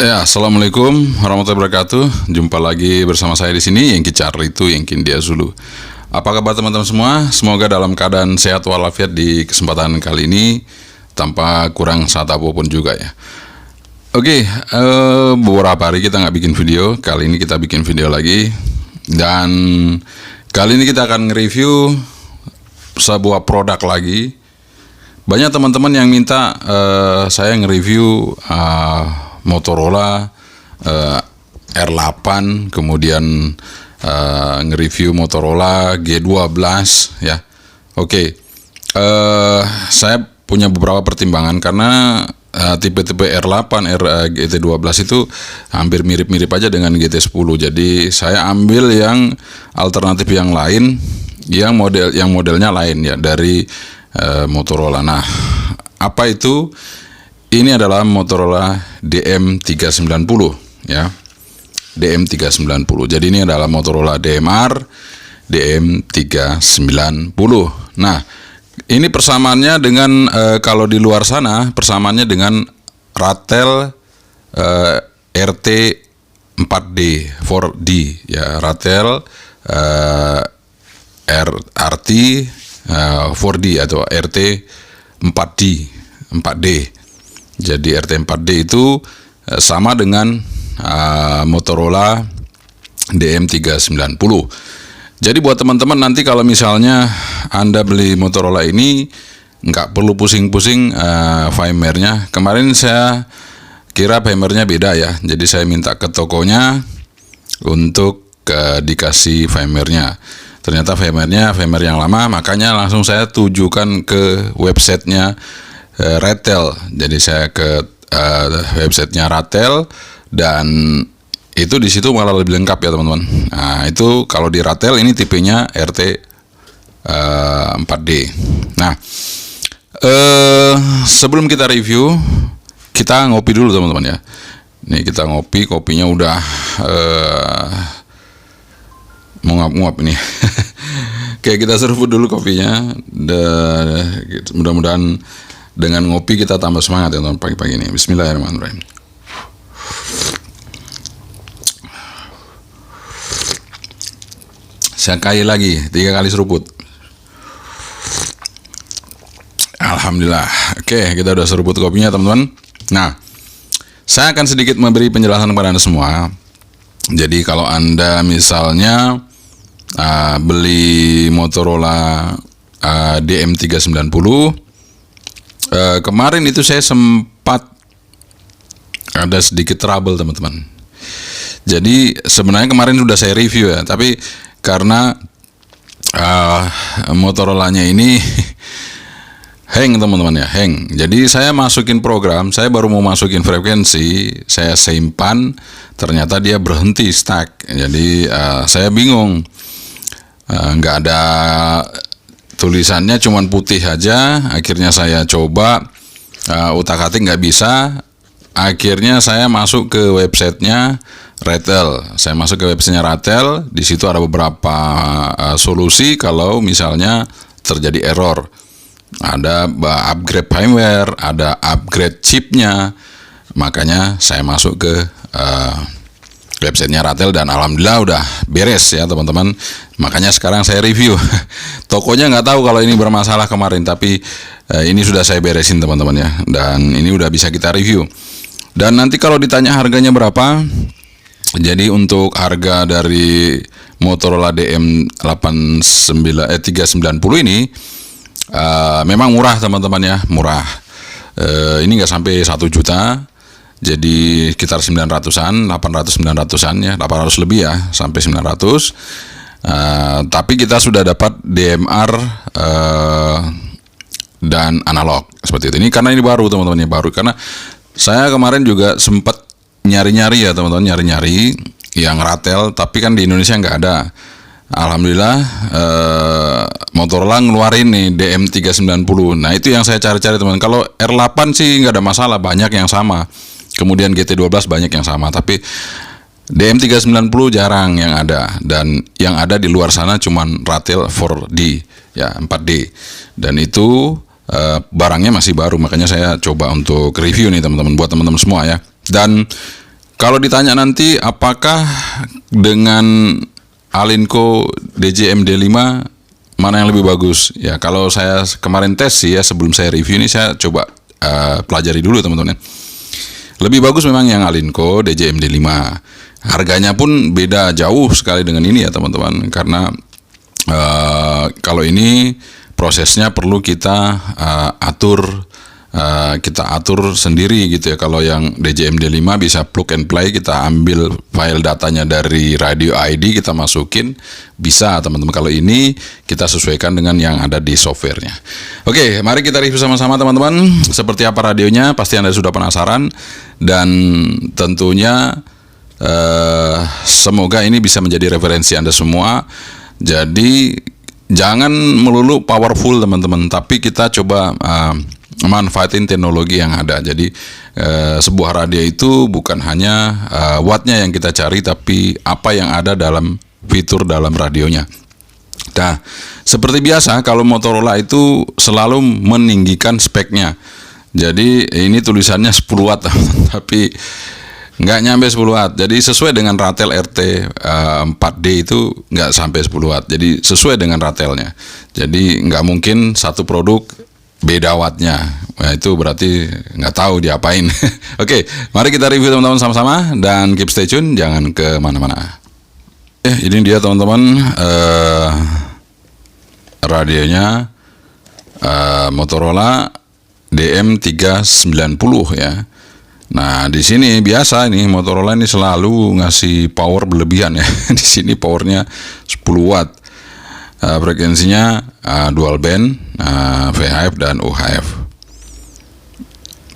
Ya, assalamualaikum warahmatullahi wabarakatuh. Jumpa lagi bersama saya di sini, Yengki Charlie itu Yengki India Zulu. Apa kabar teman-teman semua? Semoga dalam keadaan sehat walafiat di kesempatan kali ini, tanpa kurang saat apapun juga ya. Oke, beberapa hari kita nggak bikin video. Kali ini kita bikin video lagi. Dan kali ini kita akan nge-review sebuah produk lagi. Banyak teman-teman yang minta saya nge-review Motorola R8, kemudian nge-review Motorola G12 ya. Oke, saya punya beberapa pertimbangan karena tipe-tipe R8, GT12 itu hampir mirip-mirip aja dengan GT10. Jadi saya ambil yang alternatif yang lain, yang modelnya lain ya dari Motorola. Nah, apa itu? Ini adalah Motorola DM390 ya. DM390. Jadi ini adalah Motorola DMR DM390. Nah, ini persamaannya dengan kalau di luar sana persamaannya dengan Ratel RT 4D 4D ya, Ratel RT 4D atau RT 4D. Jadi RT4D itu sama dengan Motorola DM390. Jadi buat teman-teman nanti kalau misalnya Anda beli Motorola ini nggak perlu pusing-pusing firmware-nya. Kemarin saya kira firmware-nya beda ya. Jadi saya minta ke tokonya untuk dikasih firmware-nya. Ternyata firmware yang lama, makanya langsung saya tujukan ke websitenya Ratel. Jadi saya ke websitenya Ratel dan itu di situ malah lebih lengkap ya teman-teman. Nah, itu kalau di Ratel ini tipenya RT 4D. Nah, sebelum kita review, kita ngopi dulu teman-teman ya. Nih kita ngopi, kopinya udah menguap-nguap ini. Oke, kita seruput dulu kopinya. Mudah-mudahan dengan ngopi kita tambah semangat ya teman pagi-pagi ini. Bismillahirrahmanirrahim. Sekali lagi, 3 kali seruput. Alhamdulillah. Oke, kita udah seruput kopinya teman-teman. Nah, saya akan sedikit memberi penjelasan kepada Anda semua. Jadi kalau Anda misalnya beli Motorola DM390, kemarin itu saya sempat ada sedikit trouble teman-teman. Jadi sebenarnya kemarin sudah saya review ya, tapi karena Motorolanya ini hang teman-teman ya, hang. Jadi saya masukin program, saya baru mau masukin frekuensi, saya simpan, ternyata dia berhenti stuck. Jadi saya bingung, nggak ada tulisannya, cuman putih aja. Akhirnya saya coba utak-atik nggak bisa. Akhirnya saya masuk ke websitenya Ratel. Saya masuk ke websitenya Ratel. Di situ ada beberapa solusi kalau misalnya terjadi error. Ada upgrade firmware, ada upgrade chipnya. Makanya saya masuk ke websitenya Ratel dan alhamdulillah udah beres ya teman-teman. Makanya sekarang saya review. Tokonya nggak tahu kalau ini bermasalah kemarin, tapi ini sudah saya beresin teman-teman ya. Dan ini udah bisa kita review. Dan nanti kalau ditanya harganya berapa, jadi untuk harga dari Motorola DM390 ini memang murah teman-teman ya, murah. Ini nggak sampai 1 juta. Jadi sekitar 900-an, 800-900-an ya, 800 lebih ya, sampai 900. Tapi kita sudah dapat DMR dan analog seperti itu. Ini karena ini baru teman-teman, ini baru. Karena saya kemarin juga sempat nyari-nyari ya teman-teman, nyari-nyari yang Ratel, tapi kan di Indonesia nggak ada. Alhamdulillah Motorola ngeluarin nih DM390. Nah itu yang saya cari-cari teman. Kalau R8 sih nggak ada masalah, banyak yang sama. Kemudian GT12 banyak yang sama, tapi DM390 jarang yang ada, dan yang ada di luar sana cuman Ratel 4D ya, 4D. Dan itu barangnya masih baru, makanya saya coba untuk review nih teman-teman, buat teman-teman semua ya. Dan Kalau ditanya nanti apakah dengan Alinco DJMD5 mana yang lebih bagus? Ya, kalau saya kemarin tes sih ya, sebelum saya review ini saya coba pelajari dulu teman-teman. Lebih bagus memang yang Alinco DJMD5. Harganya pun beda jauh sekali dengan ini ya teman-teman, karena kalau ini prosesnya perlu kita atur sendiri gitu ya. Kalau yang DJMD5 bisa plug and play, kita ambil file datanya dari radio ID, kita masukin, bisa teman-teman. Kalau ini kita sesuaikan dengan yang ada di softwarenya. Oke, mari kita review sama-sama teman-teman. Seperti apa radionya, pasti Anda sudah penasaran, dan tentunya semoga ini bisa menjadi referensi Anda semua. Jadi jangan melulu powerful teman-teman, tapi kita coba manfaatin teknologi yang ada. Jadi sebuah radio itu bukan hanya wattnya yang kita cari, tapi apa yang ada dalam fitur dalam radionya. Nah, seperti biasa kalau Motorola itu selalu meninggikan speknya. Jadi ini tulisannya 10 watt tapi nggak nyampe 10 watt. Jadi sesuai dengan ratel RT 4D itu nggak sampai 10 watt. Jadi sesuai dengan ratelnya. Jadi nggak mungkin satu produk beda wattnya. Nah, itu berarti nggak tahu diapain. Oke, mari kita review teman-teman sama-sama, dan keep stay tune, jangan ke mana-mana. Ini dia teman-teman radionya Motorola DM390 ya. Nah, di sini biasa nih Motorola ini selalu ngasih power berlebihan ya. Di sini powernya 10 watt. Frekuensinya dual band, VHF dan UHF.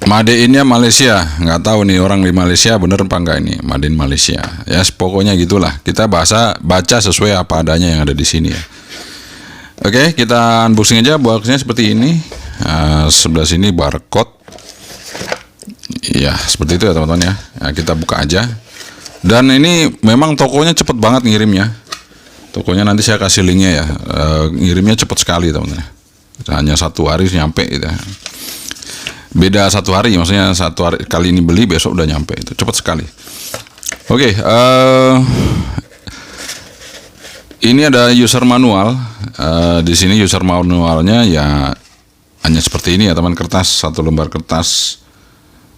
Made in-nya Malaysia, nggak tahu nih orang di Malaysia bener apa enggak ini made in Malaysia. Ya pokoknya gitulah. Kita baca sesuai apa adanya yang ada di sini ya. Oke, kita unboxing aja. Boxnya seperti ini. Sebelah sini barcode. Ya seperti itu ya teman-teman ya. Kita buka aja. Dan ini memang tokonya cepet banget ngirimnya. Tokonya nanti saya kasih linknya ya. Ngirimnya cepet sekali teman-teman. Hanya 1 hari nyampe gitu. Beda 1 hari, maksudnya 1 hari kali ini beli, besok udah nyampe. Itu cepat sekali. Oke, ini ada user manual. Di sini user manualnya ya hanya seperti ini ya teman, kertas, 1 lembar kertas.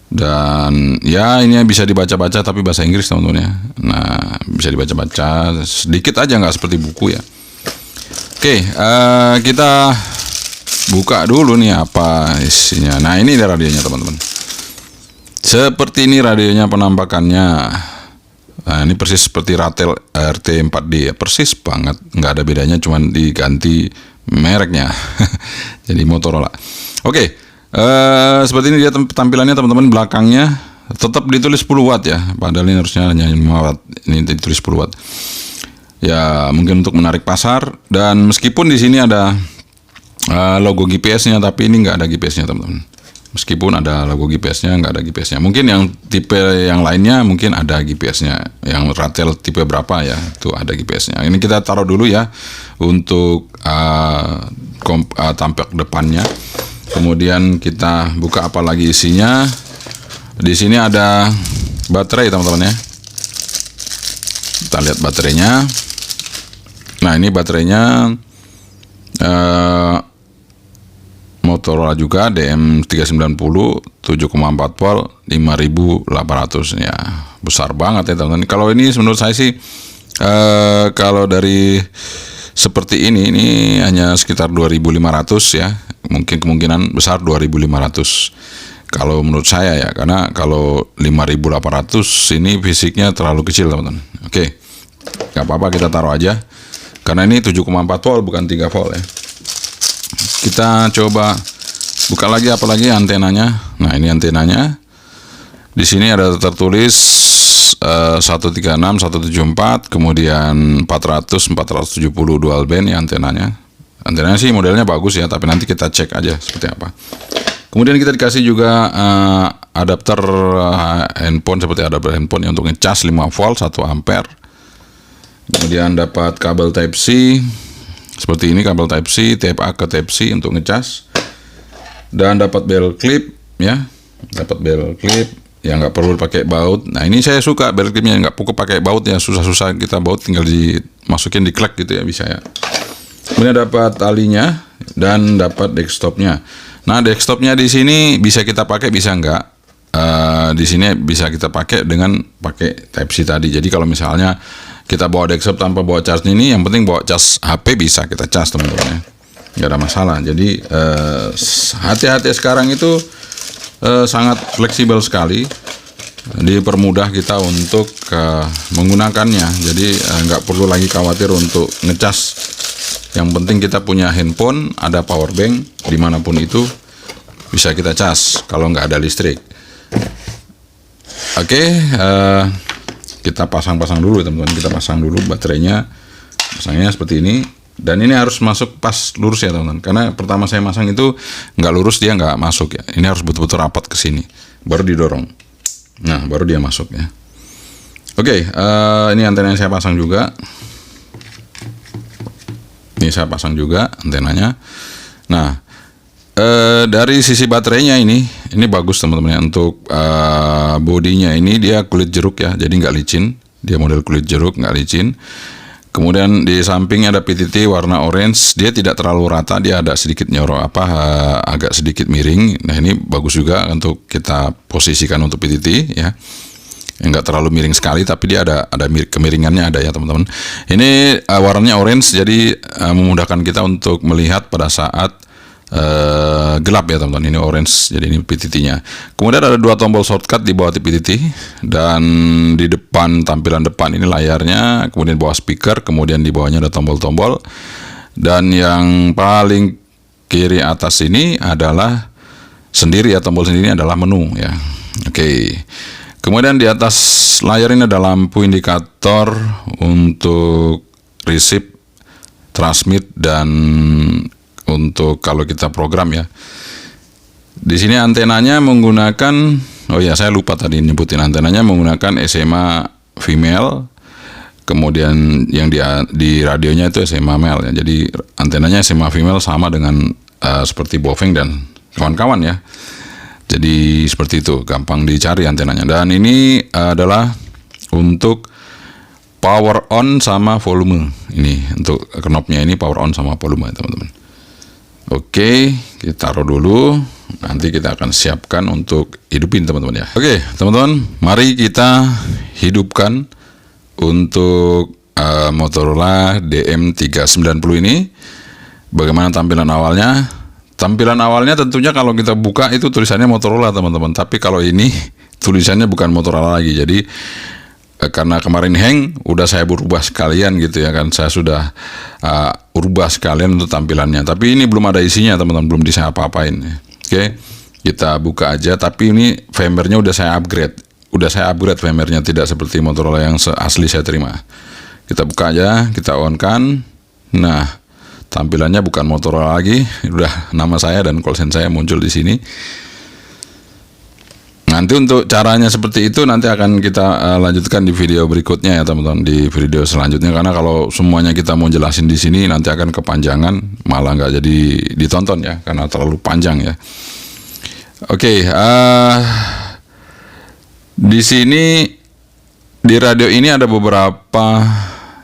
Dan ya ini bisa dibaca-baca tapi bahasa Inggris teman-teman ya. Nah, bisa dibaca-baca sedikit aja, nggak seperti buku ya. Oke, kita buka dulu nih apa isinya. Nah, ini ada radionya teman-teman. Seperti ini radionya penampakannya. Nah, ini persis seperti ratel RT4D ya, persis banget, nggak ada bedanya, cuman diganti mereknya. Jadi Motorola. Oke, seperti ini dia tampilannya teman-teman. Belakangnya tetap ditulis 10 watt ya, padahal ini harusnya hanya 5 watt. Ini ditulis 10 watt. Ya, mungkin untuk menarik pasar. Dan meskipun di sini ada logo GPS-nya, tapi ini nggak ada GPS-nya teman-teman. Meskipun ada logo GPS-nya, nggak ada GPS-nya. Mungkin yang tipe yang lainnya mungkin ada GPS-nya. Yang ratel tipe berapa ya, itu ada GPS-nya. Ini kita taruh dulu ya untuk tampak depannya. Kemudian kita buka apa lagi isinya. Di sini ada baterai teman-teman ya. Kita lihat baterainya. Nah, ini baterainya Motorola juga DM390 7,4 volt 5800 ya, besar banget ya teman-teman. Kalau ini menurut saya sih kalau dari seperti ini hanya sekitar 2500 ya, mungkin kemungkinan besar 2500 kalau menurut saya ya, karena kalau 5800 ini fisiknya terlalu kecil teman-teman. Oke, nggak apa-apa, kita taruh aja karena ini 7,4 volt bukan 3 volt ya. Kita coba buka lagi apalagi antenanya. Nah, ini antenanya. Di sini ada tertulis 136, 174, kemudian 400, 470 dual band ya antenanya. Antenanya sih modelnya bagus ya, tapi nanti kita cek aja seperti apa. Kemudian kita dikasih juga adapter handphone, seperti adapter handphone yang untuk ngecas 5 volt 1 ampere. Kemudian dapat kabel Type C. Seperti ini kabel Type C, Type A ke Type C untuk ngecas. Dan dapat bell clip ya. Dapat bell clip. ya nggak perlu pakai baut. Nah ini saya suka belt clipnya, nggak perlu pakai baut ya, susah-susah kita baut, tinggal dimasukin di klek gitu ya, bisa ya. Kemudian dapat talinya dan dapat desktopnya. Nah desktopnya di sini bisa kita pakai, bisa nggak? Di sini bisa kita pakai dengan pakai Type-C tadi. Jadi kalau misalnya kita bawa desktop tanpa bawa charge ini, yang penting bawa cas HP bisa kita cas teman-teman ya, nggak ada masalah. Jadi hati-hati sekarang itu sangat fleksibel sekali, dipermudah kita untuk menggunakannya. Jadi nggak perlu lagi khawatir untuk ngecas. Yang penting kita punya handphone, ada power bank, dimanapun itu bisa kita cas kalau nggak ada listrik. Oke, kita pasang-pasang dulu teman-teman. Kita pasang dulu baterainya, pasangnya seperti ini. Dan ini harus masuk pas lurus ya teman-teman. Karena pertama saya masang itu nggak lurus, dia nggak masuk ya. Ini harus betul-betul rapat ke sini, baru didorong. Nah, baru dia masuk ya. Oke, ini antena yang saya pasang juga. Ini saya pasang juga antenanya. Nah, dari sisi baterainya ini bagus teman-teman ya. Untuk bodinya ini dia kulit jeruk ya, jadi nggak licin. Dia model kulit jeruk, nggak licin. Kemudian di sampingnya ada PTT warna orange, dia tidak terlalu rata, dia ada sedikit nyorok agak sedikit miring. Nah ini bagus juga untuk kita posisikan untuk PTT ya, nggak terlalu miring sekali, tapi dia ada kemiringannya ada ya teman-teman. Ini warnanya orange, jadi memudahkan kita untuk melihat pada saat gelap ya teman-teman. Ini orange, jadi ini PTT-nya. Kemudian ada dua tombol shortcut di bawah PTT, dan di depan, tampilan depan ini layarnya, kemudian bawah speaker, kemudian di bawahnya ada tombol-tombol, dan yang paling kiri atas ini adalah sendiri ya, tombol sendiri adalah menu ya. Oke. Kemudian di atas layar ini ada lampu indikator untuk receive, transmit, dan untuk kalau kita program ya. Di sini antenanya menggunakan, oh ya saya lupa tadi nyebutin, antenanya menggunakan SMA female. Kemudian yang di radionya itu SMA male ya. Jadi antenanya SMA female sama dengan seperti Bofeng dan kawan-kawan ya. Jadi seperti itu, gampang dicari antenanya. Dan ini adalah untuk power on sama volume. Ini untuk knobnya ini power on sama volume teman-teman. Oke, kita taruh dulu. Nanti kita akan siapkan untuk hidupin teman-teman ya. Oke, teman-teman, mari kita hidupkan untuk Motorola DM390 ini. Bagaimana tampilan awalnya? Tampilan awalnya tentunya kalau kita buka itu tulisannya Motorola teman-teman. Tapi kalau ini tulisannya bukan Motorola lagi. Jadi karena kemarin hang, udah saya berubah sekalian gitu ya kan. Saya sudah ubah sekalian untuk tampilannya. Tapi ini belum ada isinya teman-teman, belum bisa apa-apain. Oke, kita buka aja. Tapi ini firmware-nya udah saya upgrade. Udah saya upgrade firmware-nya, tidak seperti Motorola yang asli saya terima. Kita buka aja, kita on-kan. Nah, tampilannya bukan Motorola lagi. Udah nama saya dan call sign saya muncul di sini. Nanti untuk caranya seperti itu nanti akan kita lanjutkan di video berikutnya ya teman-teman, di video selanjutnya, karena kalau semuanya kita mau jelasin di sini nanti akan kepanjangan, malah nggak jadi ditonton ya karena terlalu panjang ya. Oke, di sini di radio ini ada beberapa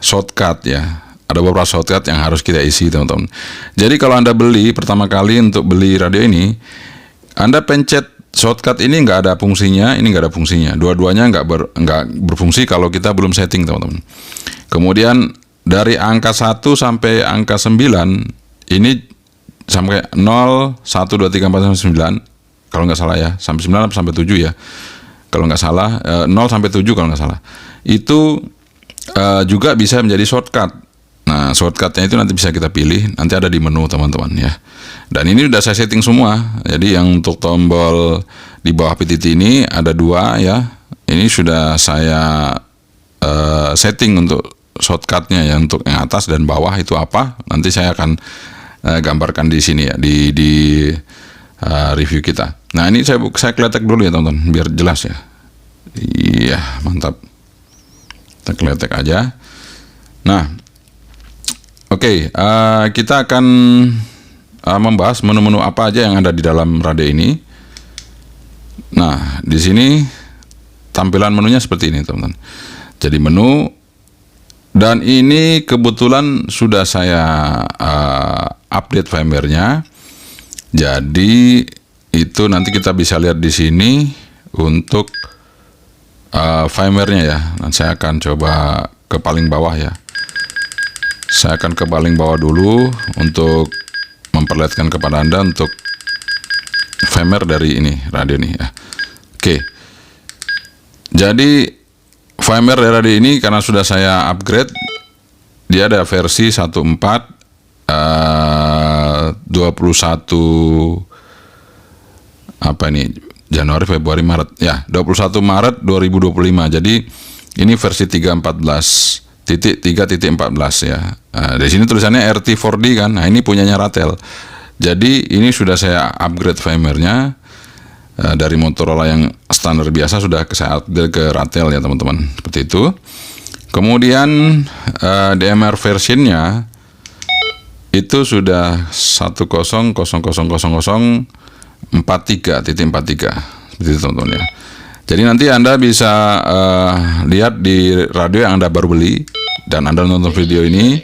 shortcut ya. Ada beberapa shortcut yang harus kita isi teman-teman. Jadi kalau Anda beli pertama kali untuk beli radio ini, Anda pencet shortcut ini nggak ada fungsinya, ini nggak ada fungsinya. Dua-duanya nggak berfungsi kalau kita belum setting teman-teman. Kemudian dari angka 1 sampai angka 9 ini sampai 0, 1, 2, 3, 4, 5, 9 kalau nggak salah ya, sampai 9 sampai 7 ya. Kalau nggak salah 0 sampai 7 kalau nggak salah. Itu juga bisa menjadi shortcut. Nah, shortcutnya itu nanti bisa kita pilih, nanti ada di menu teman-teman ya. Dan ini udah saya setting semua. Jadi yang untuk tombol di bawah PTT ini ada 2 ya. Ini sudah saya setting untuk shortcutnya ya, untuk yang atas dan bawah itu apa. Nanti saya akan gambarkan di sini ya, di review kita. Nah ini saya kletek dulu ya teman-teman, biar jelas ya. Iya mantap. Kita kletek aja. Nah. Oke, kita akan membahas menu-menu apa aja yang ada di dalam radio ini. Nah, di sini tampilan menunya seperti ini teman-teman. Jadi menu, dan ini kebetulan sudah saya update firmware-nya. Jadi itu nanti kita bisa lihat di sini untuk firmware-nya ya. Dan saya akan coba ke paling bawah ya. Saya akan ke paling bawah dulu untuk memperlihatkan kepada Anda untuk firmware dari ini radio ini ya. Oke. Jadi firmware dari radio ini karena sudah saya upgrade, dia ada versi 1.4 21 apa ini, Januari, Februari, Maret ya, 21 Maret 2025. Jadi ini versi 3.14.3.14 ya. Di sini tulisannya RT4D kan. Nah, ini punyanya Ratel. Jadi ini sudah saya upgrade firmware-nya dari Motorola yang standar biasa sudah saya upgrade ke Ratel ya teman-teman. Seperti itu. Kemudian DMR versionnya itu sudah 10.000.43.43 seperti itu teman-teman ya. Jadi nanti Anda bisa lihat di radio yang Anda baru beli dan Anda nonton video ini,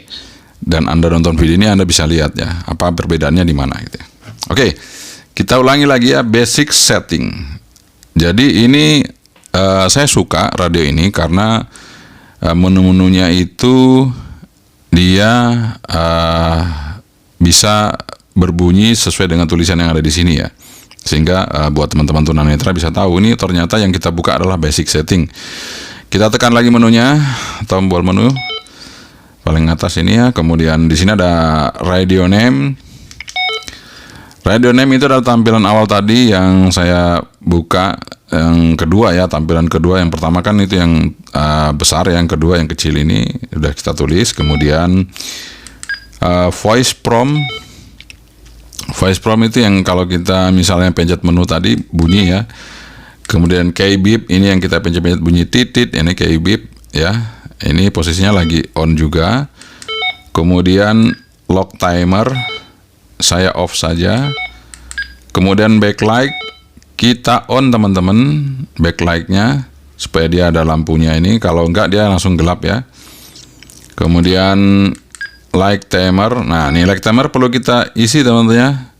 dan Anda nonton video ini Anda bisa lihat ya apa perbedaannya di mana gitu ya. Oke, kita ulangi lagi ya, basic setting. Jadi ini saya suka radio ini karena menu-menunya itu dia bisa berbunyi sesuai dengan tulisan yang ada di sini ya, sehingga buat teman-teman tunanetra bisa tahu ini ternyata yang kita buka adalah basic setting. Kita tekan lagi menunya, tombol menu paling atas ini ya. Kemudian di sini ada radio name. Radio name itu adalah tampilan awal tadi yang saya buka, yang kedua ya, tampilan kedua. Yang pertama kan itu yang besar, yang kedua yang kecil ini udah kita tulis. Kemudian voice prompt. Voice prompt itu yang kalau kita misalnya pencet menu tadi bunyi ya. Kemudian key beep, ini yang kita pencet bunyi titit, ini key beep ya. Ini posisinya lagi on juga. Kemudian lock timer saya off saja. Kemudian backlight kita on teman-teman, backlightnya supaya dia ada lampunya ini. Kalau enggak dia langsung gelap ya. Kemudian light timer. Nah, ini light timer perlu kita isi teman-teman ya.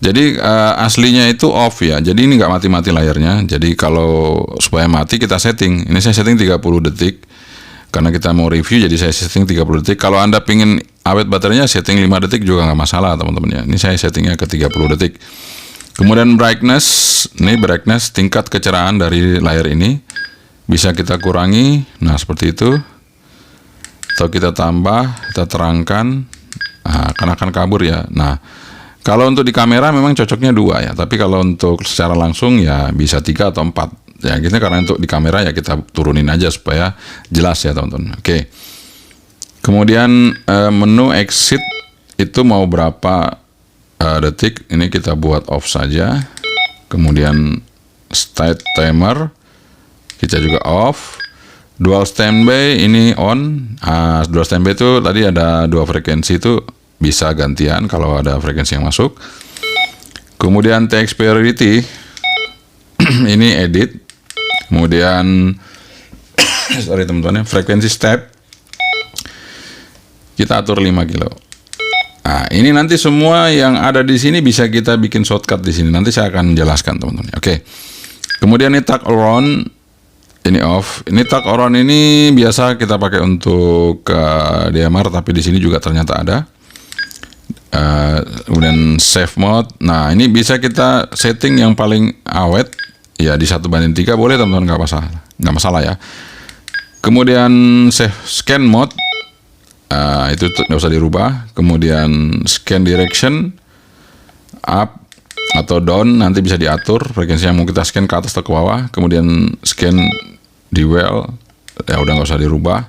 Jadi aslinya itu off ya. Jadi ini nggak mati-mati layarnya. Jadi kalau supaya mati kita setting. Ini saya setting 30 detik. Karena kita mau review jadi saya setting 30 detik. Kalau Anda pingin awet baterainya setting 5 detik juga nggak masalah teman-teman ya. Ini saya settingnya ke 30 detik. Kemudian brightness. Ini brightness, tingkat kecerahan dari layar ini. Bisa kita kurangi. Nah seperti itu. Atau kita tambah, kita terangkan. Nah, karena akan kabur ya. Nah, kalau untuk di kamera memang cocoknya 2 ya. Tapi kalau untuk secara langsung ya bisa 3 atau 4. Ya gitu, karena untuk di kamera ya kita turunin aja supaya jelas ya teman-teman. Oke. Kemudian menu exit itu mau berapa detik. Ini kita buat off saja. Kemudian start timer kita juga off. Dual standby ini on. Dual standby itu tadi ada 2 frekuensi, itu bisa gantian kalau ada frekuensi yang masuk. Kemudian text priority ini edit. Kemudian sorry teman-teman ya, frekuensi step kita atur 5 kilo. Nah, ini nanti semua yang ada di sini bisa kita bikin shortcut di sini. Nanti saya akan menjelaskan teman-teman. Oke. Kemudian ini tag around ini off. Ini tag around ini biasa kita pakai untuk DMR, tapi di sini juga ternyata ada. Kemudian save mode. Nah, ini bisa kita setting yang paling awet ya, di 1:3 boleh teman-teman, nggak masalah ya. Kemudian save scan mode. Itu nggak usah dirubah. Kemudian scan direction up atau down nanti bisa diatur frekuensi yang mau kita scan ke atas atau ke bawah. Kemudian scan dual ya udah nggak usah dirubah.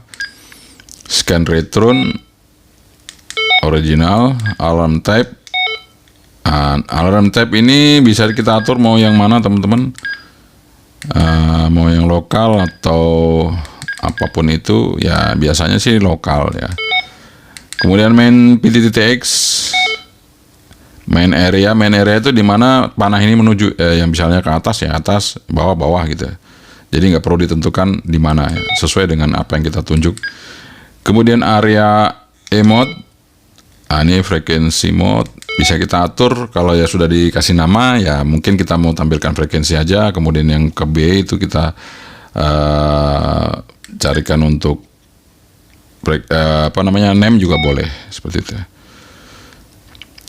Scan return original. Alarm type. Alarm type ini bisa kita atur mau yang mana teman-teman. Mau yang lokal atau apapun itu ya, biasanya sih lokal ya. Kemudian main PTTX, main area itu dimana panah ini menuju yang misalnya ke atas ya atas, bawah gitu. Jadi nggak perlu ditentukan di mana ya, sesuai dengan apa yang kita tunjuk. Kemudian area E-mode, ini frekuensi mode, bisa kita atur. Kalau ya sudah dikasih nama ya mungkin kita mau tampilkan frekuensi aja. Kemudian yang ke B itu kita carikan untuk name juga boleh seperti itu.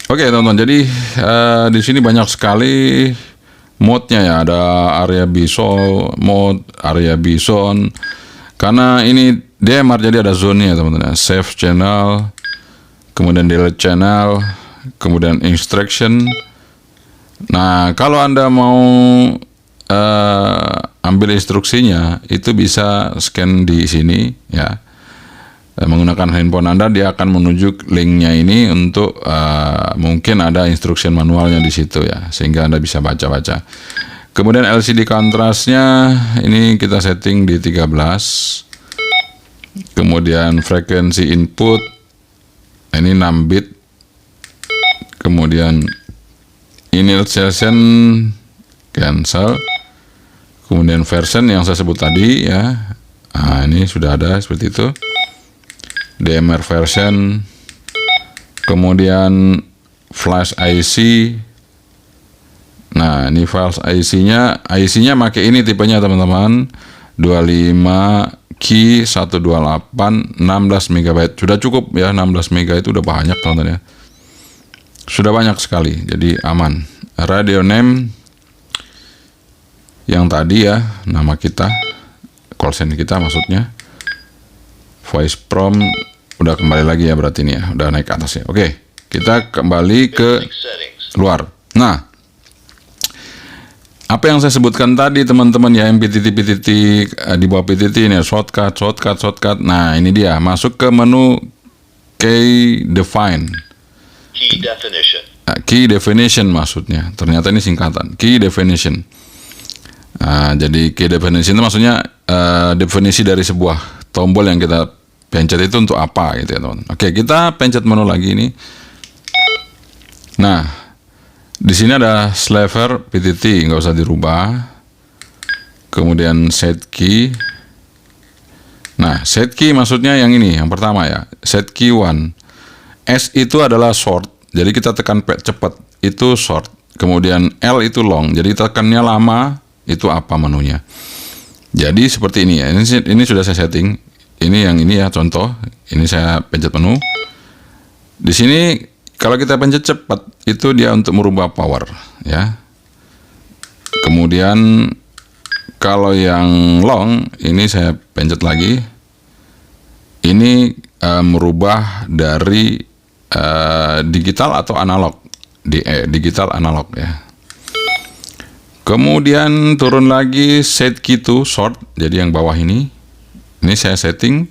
Oke teman-teman, jadi di sini banyak sekali mode-nya ya, ada area bison mode, area bison. Karena ini DMR jadi ada zone-nya teman-teman. Save channel, kemudian delete channel, kemudian instruction. Nah, kalau Anda mau ambil instruksinya, itu bisa scan di sini ya. Menggunakan handphone Anda, dia akan menunjuk linknya ini untuk mungkin ada instruction manualnya di situ ya, sehingga Anda bisa baca-baca. Kemudian LCD kontrasnya ini kita setting di 13. Kemudian frekuensi input ini 6 bit. Kemudian initialization cancel. Kemudian version yang saya sebut tadi ya. Nah, ini sudah ada seperti itu. DMR version, kemudian flash IC. Nah, ini flash IC-nya pakai ini tipenya teman-teman, 25 key 128 16 MB. Sudah cukup ya, 16 MB itu udah banyak teman-teman ya. Sudah banyak sekali, jadi aman. Radio name yang tadi ya, nama kita, call center kita maksudnya. Voice prompt udah kembali lagi ya, berarti ini ya udah naik ke atas ya. Oke, kita kembali ke luar. Nah, apa yang saya sebutkan tadi teman-teman ya, PTT di bawah PTT ini ya, shortcut. Nah, ini dia, masuk ke menu key definition maksudnya. Ternyata ini singkatan key definition. Nah, jadi key definition itu maksudnya definisi dari sebuah tombol yang kita pencet itu untuk apa gitu ya teman. Oke, kita pencet menu lagi ini. Nah, di sini ada sliver PTT, nggak usah dirubah. Kemudian set key. Nah, set key maksudnya yang ini, yang pertama ya, set key 1. S itu adalah short, jadi kita tekan cepat, itu short. Kemudian L itu long, jadi tekannya lama, itu apa menunya. Jadi seperti ini ya, ini sudah saya setting. Ini yang ini ya, contoh. Ini saya pencet menu. Di sini kalau kita pencet cepat, itu dia untuk merubah power ya. Kemudian kalau yang long, ini saya pencet lagi. Ini merubah dari digital atau analog, digital analog ya. Kemudian turun lagi set key to short, jadi yang bawah ini saya setting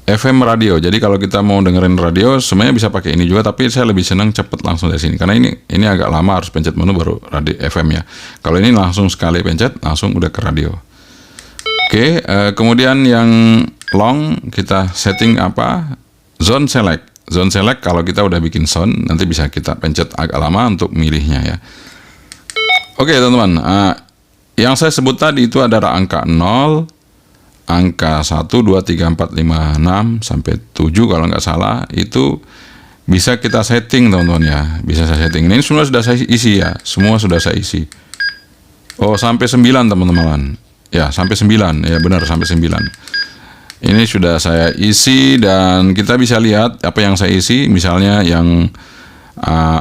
FM radio. Jadi kalau kita mau dengerin radio sebenarnya bisa pakai ini juga, tapi saya lebih senang cepet langsung dari sini karena ini agak lama, harus pencet menu baru radio FM ya. Kalau ini langsung sekali pencet langsung udah ke radio. Oke, kemudian yang long kita setting apa? Zone select kalau kita udah bikin sound, nanti bisa kita pencet agak lama untuk milihnya ya. Oke teman-teman, yang saya sebut tadi itu adalah angka 0, angka 1, 2, 3, 4, 5, 6, sampai 7 kalau nggak salah, itu bisa kita setting teman-teman ya. Bisa saya setting, ini semua sudah saya isi ya, semua sudah saya isi. Oh, sampai 9 teman-teman. Ya, sampai 9, ya benar sampai 9. Ini sudah saya isi dan kita bisa lihat apa yang saya isi, misalnya yang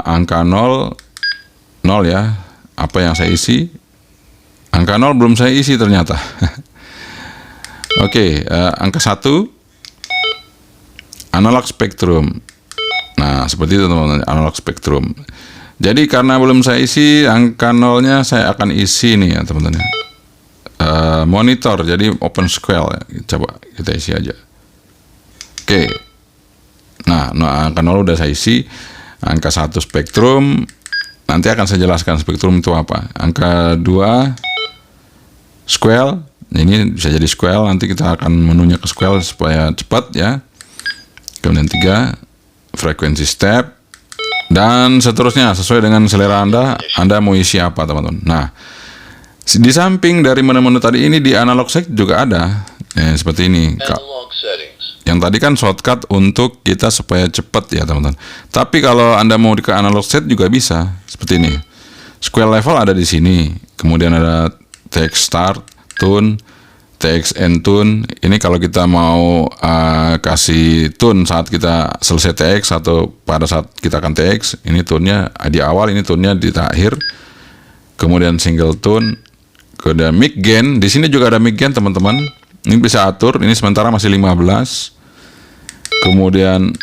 angka 0 ya. Apa yang saya isi, angka 0 belum saya isi ternyata. Oke, angka 1 analog spektrum. Nah, seperti itu teman-teman, analog spektrum. Jadi karena belum saya isi, angka 0-nya saya akan isi nih ya teman-teman. Monitor, jadi open square ya. Coba kita isi aja. Oke. Nah, angka 0 udah saya isi. Angka 1 spektrum. Nanti akan saya jelaskan spektrum itu apa. Angka 2 square, ini bisa jadi square, nanti kita akan menunya ke square supaya cepat ya. Kemudian 3 frekuensi step, dan seterusnya sesuai dengan selera Anda mau isi apa teman-teman. Nah, Di samping dari menu-menu tadi ini di analog set juga ada. Seperti ini. Analog settings. Yang tadi kan shortcut untuk kita supaya cepat ya teman-teman. Tapi kalau Anda mau ke analog set juga bisa. Seperti ini. Square level ada di sini. Kemudian ada TX start, tune, TX end tune. Ini kalau kita mau kasih tune saat kita selesai TX atau pada saat kita akan TX. Ini tune-nya di awal, ini tune-nya di akhir. Kemudian single tune. Kemudian mic gain. Di sini juga ada mic gain teman-teman. Ini bisa atur, ini sementara masih 15. Kemudian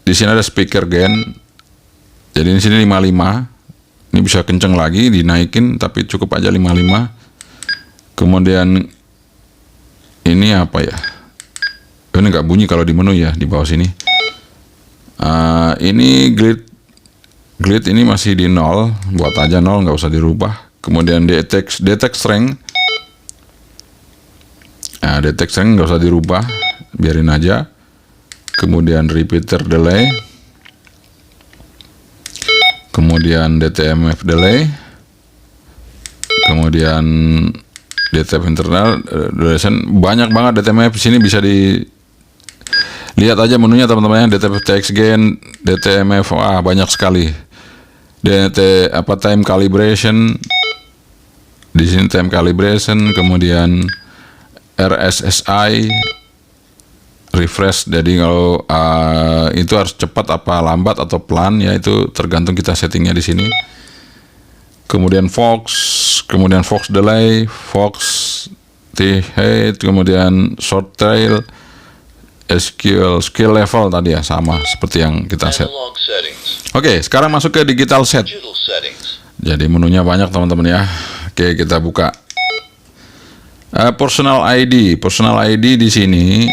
di sini ada speaker gain. Jadi di sini 55. Ini bisa kenceng lagi, dinaikin tapi cukup aja 55. Kemudian ini apa ya? Ini nggak bunyi kalau di menu ya, di bawah sini. Ini grid ini masih di 0, buat aja 0, nggak usah dirubah. Kemudian detect strength. Detect strength nggak usah dirubah, biarin aja. Kemudian repeater delay, kemudian DTMF delay, kemudian DTMF internal duration. Banyak banget DTMF di sini, bisa dilihat aja menunya teman-teman. DTMF TX gain, DTMF, banyak sekali. Time calibration, di sini time calibration, kemudian RSSI, refresh. Jadi kalau itu harus cepat apa lambat atau pelan ya, itu tergantung kita settingnya di sini. Kemudian Fox delay, Fox T-height, kemudian short trail, skill level tadi ya, sama seperti yang kita set. Oke, sekarang masuk ke digital set. Jadi menunya banyak teman-teman ya. Oke, kita buka. Personal ID di sini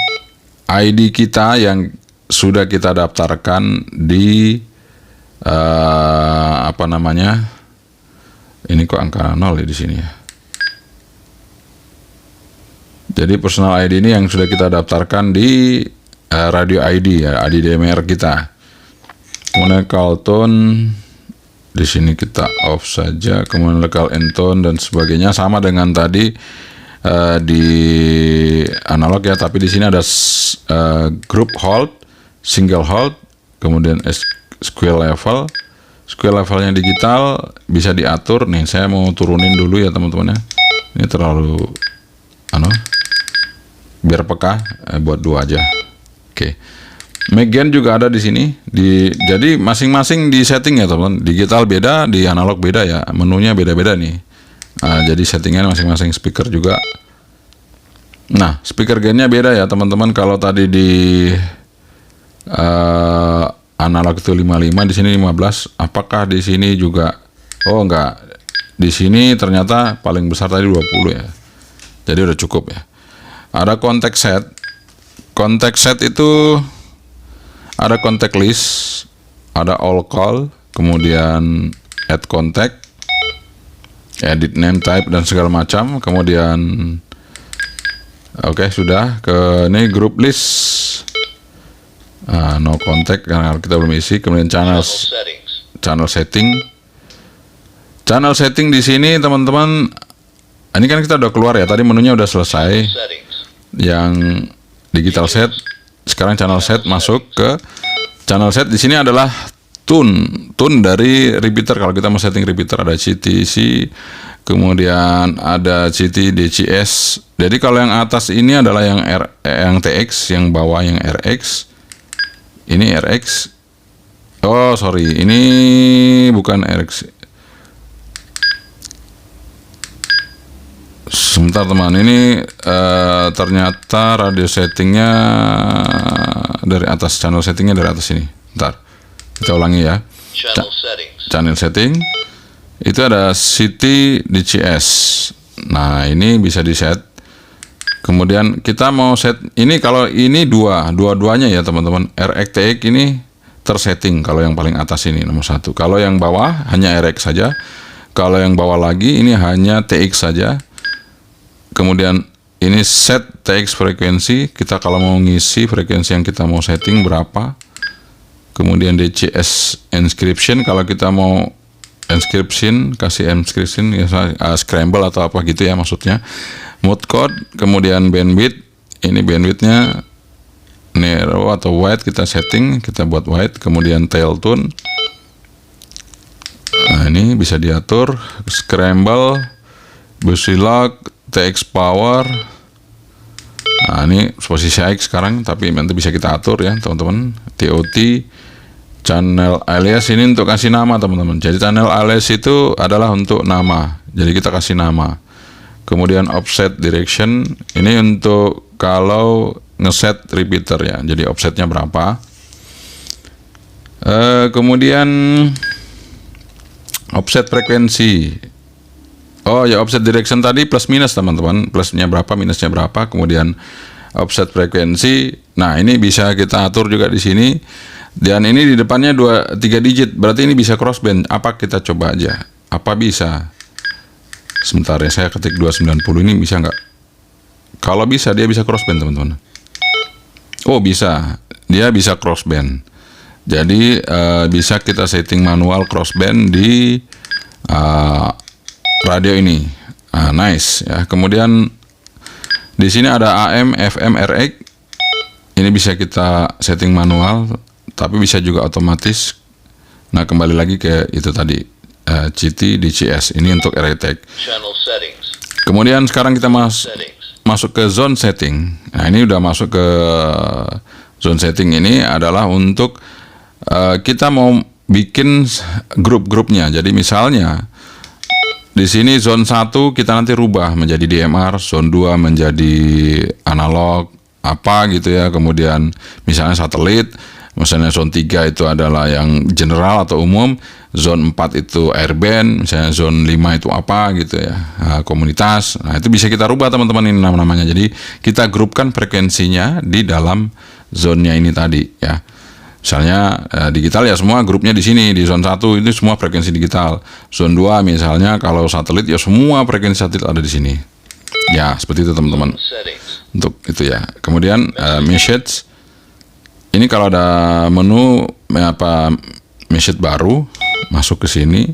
ID kita yang sudah kita daftarkan di apa namanya? Ini kok angka 0 ya di sini ya. Jadi personal ID ini yang sudah kita daftarkan di radio ID ya, ID DMR kita. Kemudian call tone di sini kita off saja. Kemudian local end tone dan sebagainya sama dengan tadi di analog ya, tapi di sini ada group hold, single hold, kemudian square level. Square levelnya digital bisa diatur. Nih saya mau turunin dulu ya teman-teman ya. Ini terlalu biar peka, buat 2 aja. Oke. Mic gain juga ada di sini. Jadi masing-masing di setting ya teman-teman. Digital beda, di analog beda ya. Menunya beda-beda nih. Jadi settingan masing-masing speaker juga. Nah, speaker gainnya beda ya teman-teman. Kalau tadi di analog itu 55, di sini 15. Apakah di sini juga? Oh enggak. Di sini ternyata paling besar tadi 20 ya. Jadi udah cukup ya. Ada contact set. Contact set itu ada contact list, ada all call, kemudian add contact, edit name type dan segala macam. Kemudian oke, sudah ke ini group list. No contact karena kita belum isi. Kemudian channel setting. Channel setting di sini teman-teman. Ini kan kita udah keluar ya. Tadi menunya udah selesai. Yang digital set. Sekarang channel set, masuk ke channel set. Di sini adalah tune dari repeater. Kalau kita mau setting repeater ada CTC, kemudian ada CT DCS. Jadi kalau yang atas ini adalah yang TX, yang bawah yang RX. Ini RX. Oh sorry, ini bukan RX. Sebentar teman, ini ternyata radio settingnya dari atas, channel settingnya dari atas ini. Bentar, kita ulangi ya. Channel setting itu ada CT DCS. Nah ini bisa di set. Kemudian kita mau set ini, kalau ini dua-duanya ya teman-teman. RX TX ini tersetting kalau yang paling atas ini nomor 1. Kalau yang bawah hanya RX saja. Kalau yang bawah lagi ini hanya TX saja. Kemudian ini set TX frekuensi, kita kalau mau ngisi frekuensi yang kita mau setting berapa. Kemudian DCS encryption, kalau kita mau encryption, kasih encryption ya, scramble atau apa gitu ya maksudnya. Mode code, kemudian bandwidth, ini bandwidthnya narrow atau wide kita setting, kita buat wide, kemudian tail tune. Nah ini bisa diatur, scramble, busy lock, TX power. Nah ini posisi AX sekarang, tapi nanti bisa kita atur ya teman-teman. TOT, channel alias ini untuk kasih nama teman-teman. Jadi channel alias itu adalah untuk nama, jadi kita kasih nama. Kemudian offset direction, ini untuk kalau ngeset repeater ya, jadi offsetnya berapa. Kemudian offset frekuensi. Oh ya, offset direction tadi plus minus teman-teman, plusnya berapa, minusnya berapa. Kemudian offset frekuensi, nah ini bisa kita atur juga di sini. Dan ini di depannya 3 digit, berarti ini bisa crossband. Apa, kita coba aja, apa bisa? Sebentar ya, saya ketik 290, ini bisa nggak? Kalau bisa, dia bisa crossband teman-teman. Oh bisa, dia bisa crossband. Jadi bisa kita setting manual crossband di radio ini. Nice ya. Kemudian di sini ada AM, FM, RX. Ini bisa kita setting manual, tapi bisa juga otomatis. Nah kembali lagi ke itu tadi, CT, DCS. Ini untuk RX. Kemudian sekarang kita masuk ke zone setting. Nah ini udah masuk ke zone setting. Ini adalah untuk kita mau bikin grup-grupnya. Jadi misalnya di sini zone 1 kita nanti rubah menjadi DMR, zone 2 menjadi analog apa gitu ya. Kemudian misalnya satelit, misalnya zone 3 itu adalah yang general atau umum, zone 4 itu airband, misalnya zone 5 itu apa gitu ya, komunitas. Nah itu bisa kita rubah teman-teman ini nama-namanya. Jadi kita grupkan frekuensinya di dalam zone-nya ini tadi ya. Misalnya digital ya semua grupnya di sini, di zone 1 itu semua frekuensi digital. Zone 2 misalnya kalau satelit ya semua frekuensi satelit ada di sini. Ya, seperti itu teman-teman. Untuk itu ya. Kemudian message. Ini kalau ada menu message baru masuk ke sini.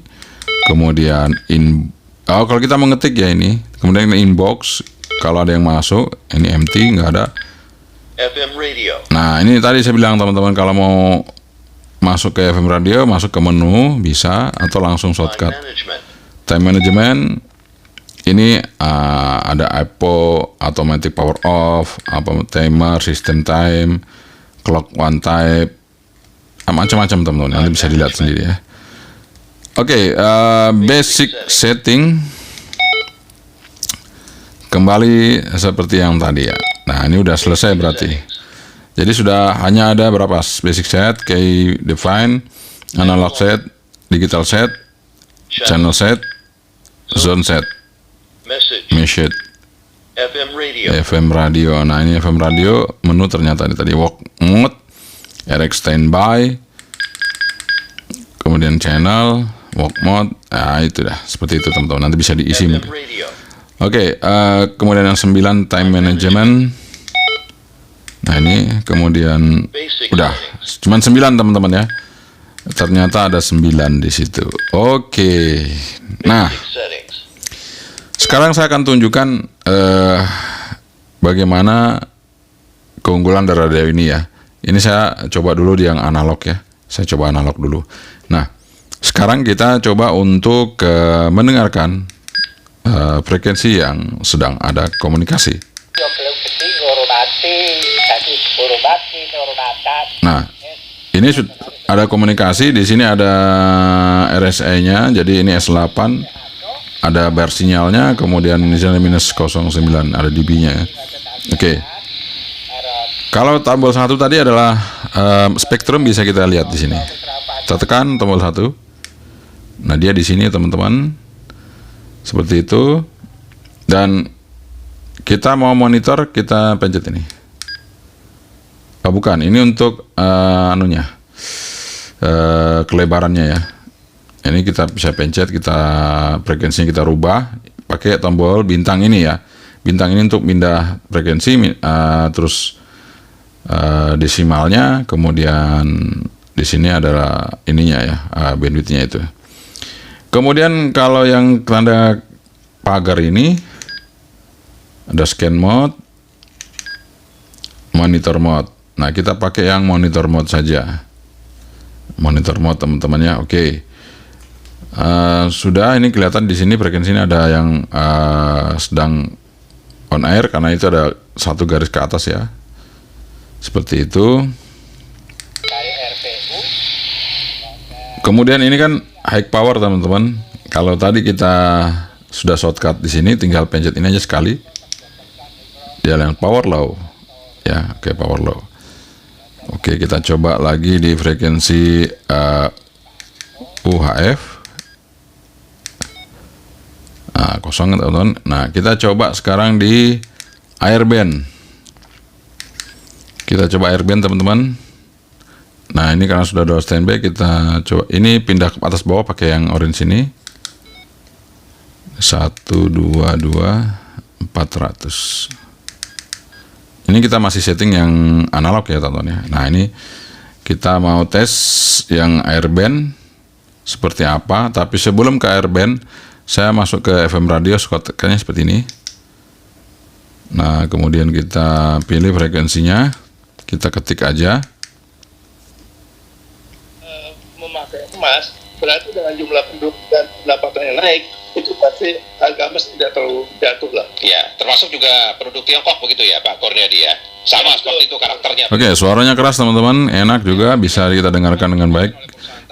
Kemudian kalau kita mengetik ya ini, kemudian inbox kalau ada yang masuk, ini empty, nggak ada. FM radio. Nah ini tadi saya bilang teman-teman, kalau mau masuk ke FM radio, masuk ke menu bisa, atau langsung shortcut. Time management. Ini ada IPO, automatic power off, timer, system time, clock one type, macam-macam teman-teman. Nanti bisa dilihat sendiri ya. Oke, basic setting kembali seperti yang tadi ya. Nah ini udah selesai berarti. Jadi sudah hanya ada berapa basic set, key define, analog set, digital set, channel set, zone set, message, FM radio. Nah ini FM radio, menu ternyata tadi walk mode, RX standby, kemudian channel, walk mode. Nah itu dah, seperti itu teman-teman. Nanti bisa diisi mungkin. Oke, kemudian yang 9 time management. Nah ini kemudian udah cuman 9 teman-teman ya. Ternyata ada 9 di situ. Oke. Nah, sekarang saya akan tunjukkan bagaimana keunggulan dari radio ini ya. Ini saya coba dulu di yang analog ya. Saya coba analog dulu. Nah, sekarang kita coba untuk mendengarkan frekuensi yang sedang ada komunikasi. Nah, ini ada komunikasi. Di sini ada RSA-nya, jadi ini S8, ada bar sinyalnya, kemudian misalnya minus 09, ada dB-nya. Oke. Kalau tombol 1 tadi adalah spektrum, bisa kita lihat di sini. Kita tekan tombol 1. Nah, dia di sini teman-teman. Seperti itu. Dan kita mau monitor, kita pencet ini. Oh bukan, ini untuk kelebarannya ya. Ini kita bisa pencet, kita frekuensinya kita rubah pakai tombol bintang ini ya. Bintang ini untuk pindah frekuensi, terus desimalnya, kemudian di sini adalah ininya ya, bandwidthnya itu. Kemudian kalau yang tanda pagar ini ada scan mode, monitor mode. Nah, kita pakai yang monitor mode saja. Monitor mode teman-temannya. Oke. Sudah, ini kelihatan di sini frekuensinya ada yang sedang on air karena itu ada satu garis ke atas ya. Seperti itu. Kemudian ini kan high power teman-teman. Kalau tadi kita sudah shortcut di sini, tinggal pencet ini aja sekali. Dia yang power low. Ya, oke, power low. Oke, kita coba lagi di frekuensi UHF. Nah, kosong teman-teman. Nah, kita coba sekarang di airband. Kita coba airband teman-teman. Nah, ini karena sudah ada standby, kita coba ini pindah ke atas bawah pakai yang orange ini. 122 400. Ini kita masih setting yang analog ya teman-teman ya. Nah, ini kita mau tes yang airband seperti apa, tapi sebelum ke airband saya masuk ke FM radio kayaknya seperti ini. Nah, kemudian kita pilih frekuensinya, kita ketik aja. Memakai emas berarti dengan jumlah penduduk dan pendapatan yang naik itu pasti harga emas tidak terlalu jatuh lah. Ya, termasuk juga penduduk Tiongkok begitu ya Pak Kurniadi ya. Sama seperti itu karakternya. Oke, suaranya keras teman-teman, enak juga, bisa kita dengarkan dengan baik.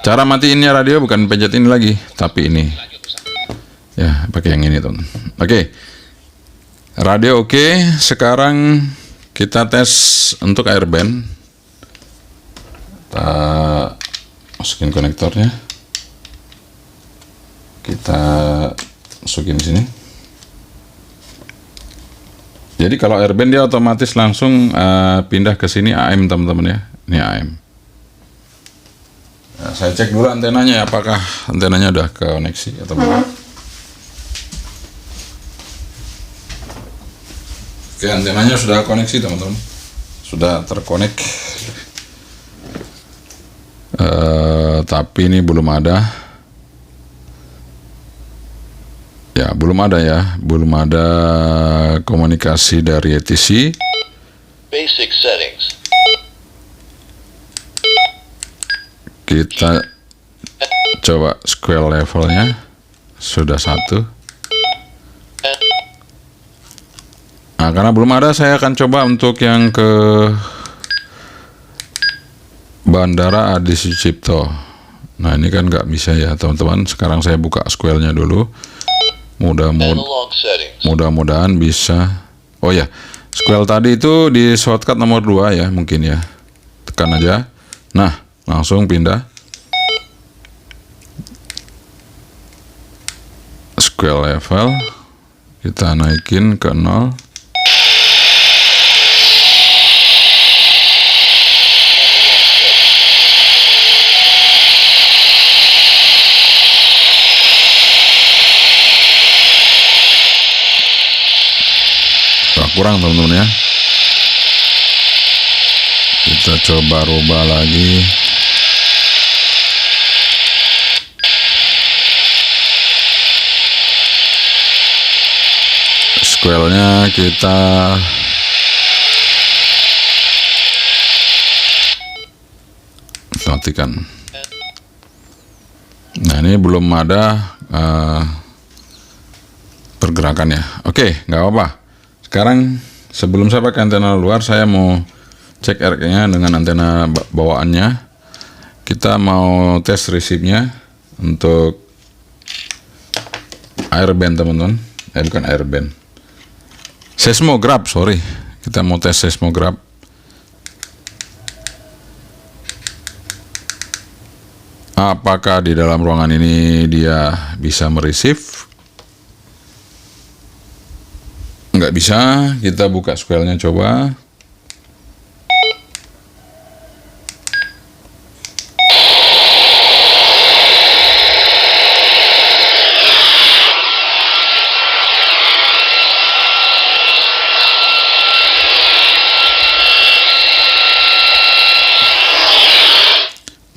Cara matiinnya radio bukan pencet ini lagi, tapi ini. Ya, pakai yang ini teman. Oke. Radio oke. Sekarang kita tes untuk airband. Kita masukin konektornya. Kita masukin di sini. Jadi kalau airband dia otomatis langsung pindah ke sini AM teman-teman ya. Ini AM. Nah, saya cek dulu antenanya ya, apakah antenanya udah koneksi atau belum. Oke, antenanya sudah koneksi teman-teman. Sudah terkonek. Tapi ini belum ada. Ya, belum ada ya, belum ada komunikasi dari ETC. Basic settings. Kita coba square levelnya sudah 1. Nah, karena belum ada, saya akan coba untuk yang ke Bandara Adi Sucipto. Nah, ini kan nggak bisa ya teman-teman. Sekarang saya buka square-nya dulu. Analog settings. Mudah-mudahan bisa. Oh ya, square tadi itu di shortcut nomor 2 ya, mungkin ya. Tekan aja. Nah, langsung pindah. Square level. Kita naikin ke 0. Kurang teman-teman ya. Kita coba rubah lagi. Square-nya kita matikan. Nah, ini belum ada pergerakannya. Oke, nggak apa-apa. Sekarang sebelum saya pakai antena luar, saya mau cek RK-nya dengan antena bawaannya. Kita mau tes receive-nya untuk airband teman-teman. Bukan airband, seismograph, sorry. Kita mau tes seismograph. Apakah di dalam ruangan ini dia bisa mereceive? Nggak bisa. Kita buka square-nya coba.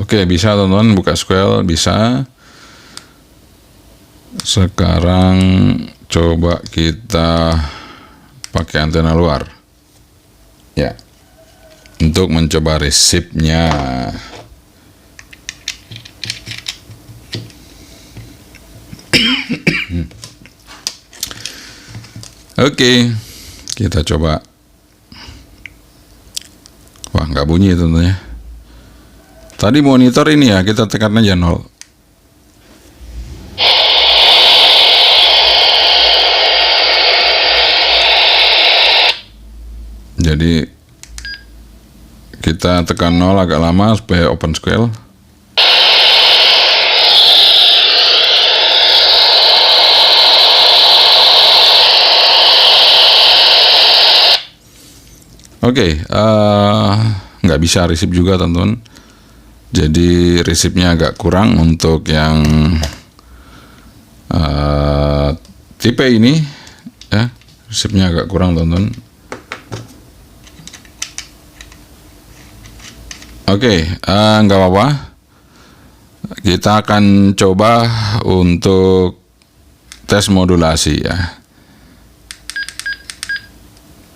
Oke, bisa teman-teman, buka square bisa. Sekarang coba kita pakai antena luar ya, untuk mencoba resipnya. Oke, kita coba. Wah, nggak bunyi tentunya. Tadi monitor ini ya, kita tekan aja 0. Jadi kita tekan 0 agak lama supaya open square. Oke, nggak bisa resip juga teman-teman. Jadi resipnya agak kurang untuk yang tipe ini ya, resipnya agak kurang teman-teman. Oke, nggak apa-apa. Kita akan coba untuk tes modulasi ya.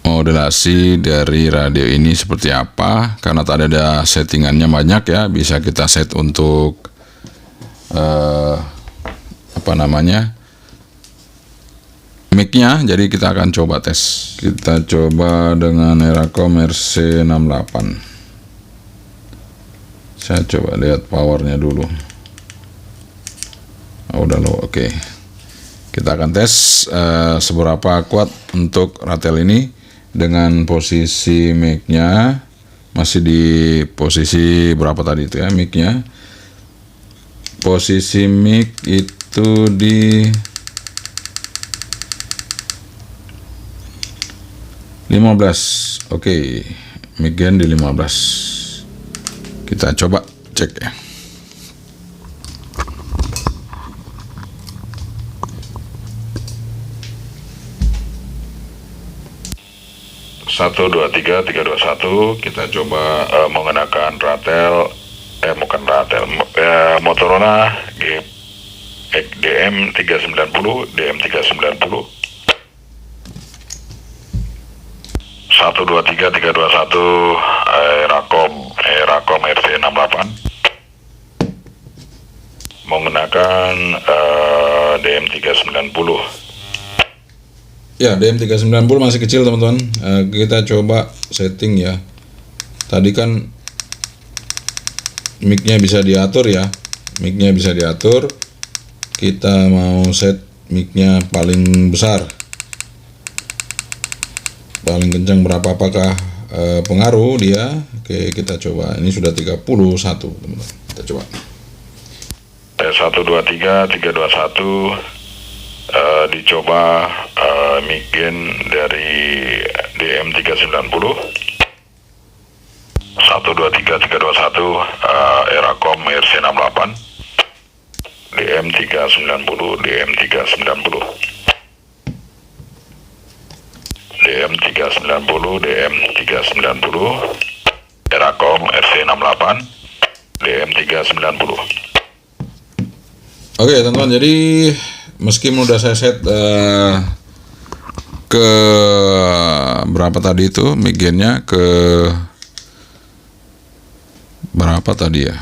Modulasi dari radio ini seperti apa? Karena tadi ada settingannya banyak ya, bisa kita set untuk mic-nya. Jadi kita akan coba tes. Kita coba dengan Eracom RC68. Saya coba lihat powernya dulu. Udah low, oke. Kita akan tes seberapa kuat untuk ratel ini. Dengan posisi mic-nya masih di posisi berapa tadi itu ya, mic-nya. Posisi mic itu di 15. Oke, mic gain di 15. Kita coba cek ya. 1, 2, 3, 3, 2, 1. Kita coba menggunakan ratel, Motorola DM390, DM390. 1, 2, 3, 3, 2, 1. Eracom RC68 menggunakan DM390. Ya, DM390 masih kecil teman-teman. Kita coba setting ya. Tadi kan mic-nya bisa diatur ya. Mic-nya bisa diatur. Kita mau set mic-nya paling besar, paling kencang berapa, apakah pengaruh dia. Oke, kita coba. Ini sudah 31 teman-teman. Kita coba. 1, 2, 3, 3, 2, 1. Dicoba mic gain dari DM390. 1, 2, 3, 3, 2, 1. Eracom RC68 DM390, DM390, DM390, DM390, Eracom RC68 DM390. Oke teman-teman, jadi meskipun udah saya set ke berapa tadi itu mic gain-nya, ke berapa tadi ya,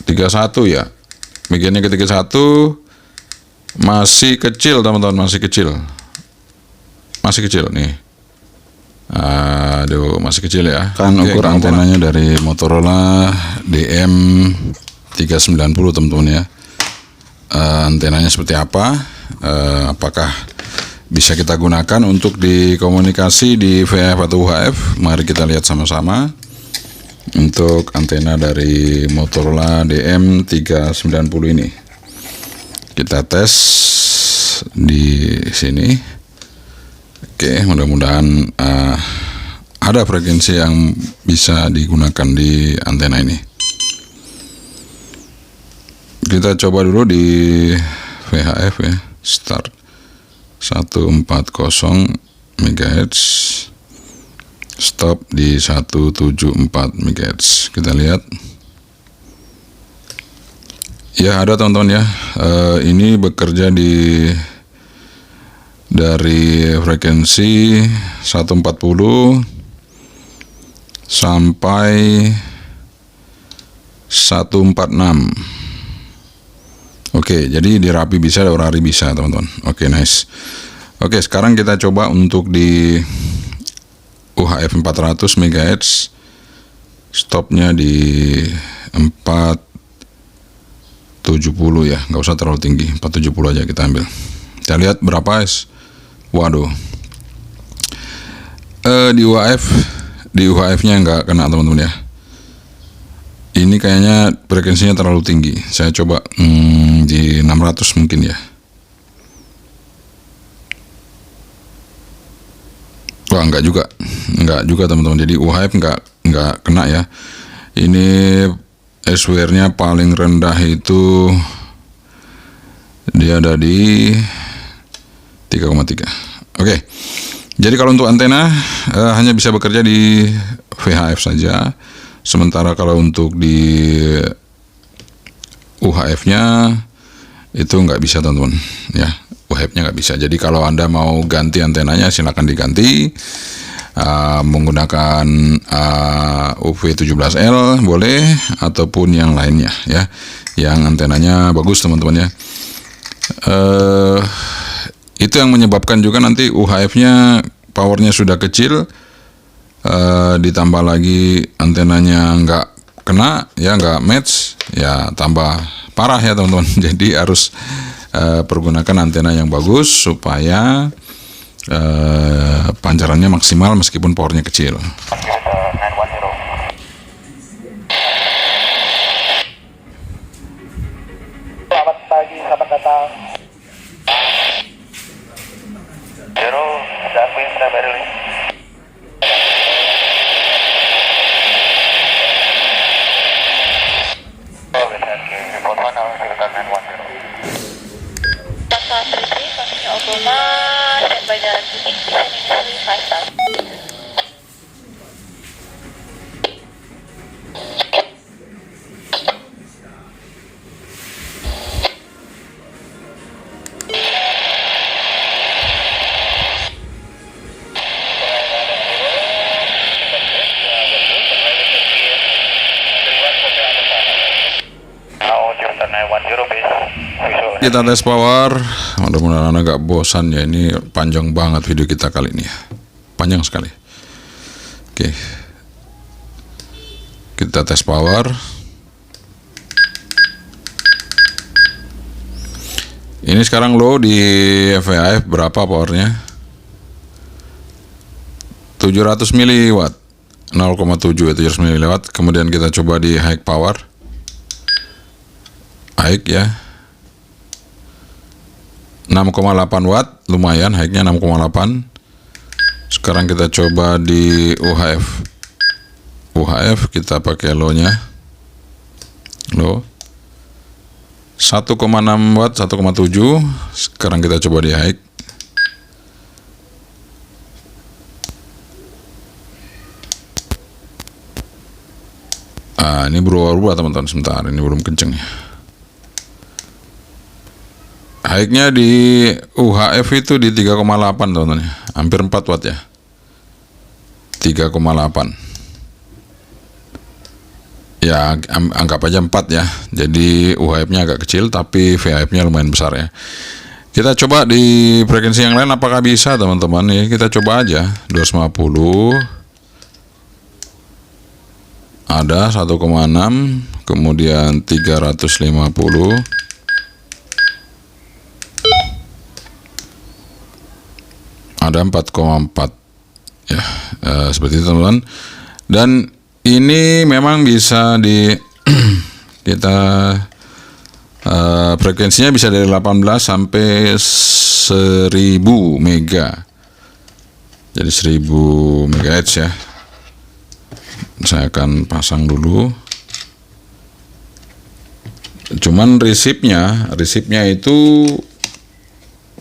31 ya, mic gain-nya ke 31, masih kecil teman-teman, masih kecil nih. Aduh, masih kecil ya. Kan ukur antenanya dari Motorola DM390 teman-teman ya. Antenanya seperti apa, apakah bisa kita gunakan untuk dikomunikasi di VHF atau UHF. Mari kita lihat sama-sama untuk antena dari Motorola DM390 ini. Kita tes di sini. Oke, mudah-mudahan ada frekuensi yang bisa digunakan di antena ini. Kita coba dulu di VHF ya, start 140 MHz, stop di 174 MHz. Kita lihat Ya ada teman-teman ya. Ini bekerja dari frekuensi 140 sampai 146. Oke, jadi di Rapi bisa, di Orari bisa teman-teman. Oke, nice. Oke, sekarang kita coba untuk di UHF 400 MHz, stopnya di 470 ya, nggak usah terlalu tinggi, 470 aja kita ambil. Kita lihat berapa guys. Waduh, di UHF-nya nggak kena teman-teman ya. Ini kayaknya frekuensinya terlalu tinggi. Saya coba di 600 mungkin ya. Wah, enggak juga teman-teman. Jadi UHF enggak kena ya. Ini SWR-nya paling rendah itu dia ada di 3,3. Oke. Jadi kalau untuk antena hanya bisa bekerja di VHF saja. Sementara kalau untuk di UHF-nya itu nggak bisa teman-teman ya. UHF-nya nggak bisa. Jadi kalau Anda mau ganti antenanya silakan diganti menggunakan UV17L boleh, ataupun yang lainnya ya, yang antenanya bagus teman-teman ya. Itu yang menyebabkan juga nanti UHF-nya powernya sudah kecil, ditambah lagi antenanya nggak kena ya, nggak match ya, tambah parah ya teman-teman. Jadi harus pergunakan antena yang bagus supaya pancarannya maksimal meskipun powernya kecil. Selamat pagi, selamat datang. Zero, Darwin, Berlin. Kita tes power, mudah-mudahan agak bosan ya, ini panjang banget video kita kali ini ya, panjang sekali. Oke, kita tes power. Ini sekarang low di VHF berapa powernya? 700 miliwatt, 0,7 ya, 700 miliwatt. Kemudian kita coba di high power, high ya, 6,8 watt, lumayan, high-nya 6,8. Sekarang kita coba di UHF kita pakai low-nya, low 1,6 watt, 1,7. Sekarang kita coba di high, ini berubah-ubah teman-teman, sebentar, ini belum kenceng ya. High-nya di UHF itu di 3,8 teman-teman, hampir 4 watt ya, 3,8 ya, anggap aja 4 ya. Jadi UHF-nya agak kecil tapi VHF-nya lumayan besar ya. Kita coba di frekuensi yang lain apakah bisa teman-teman ya. Kita coba aja 250, ada 1,6, kemudian 350, ada 4,4 ya, seperti itu teman-teman. Dan ini memang bisa di kita frekuensinya bisa dari 18 sampai 1000 mega, jadi 1000 MHz ya. Saya akan pasang dulu. Cuman resipnya itu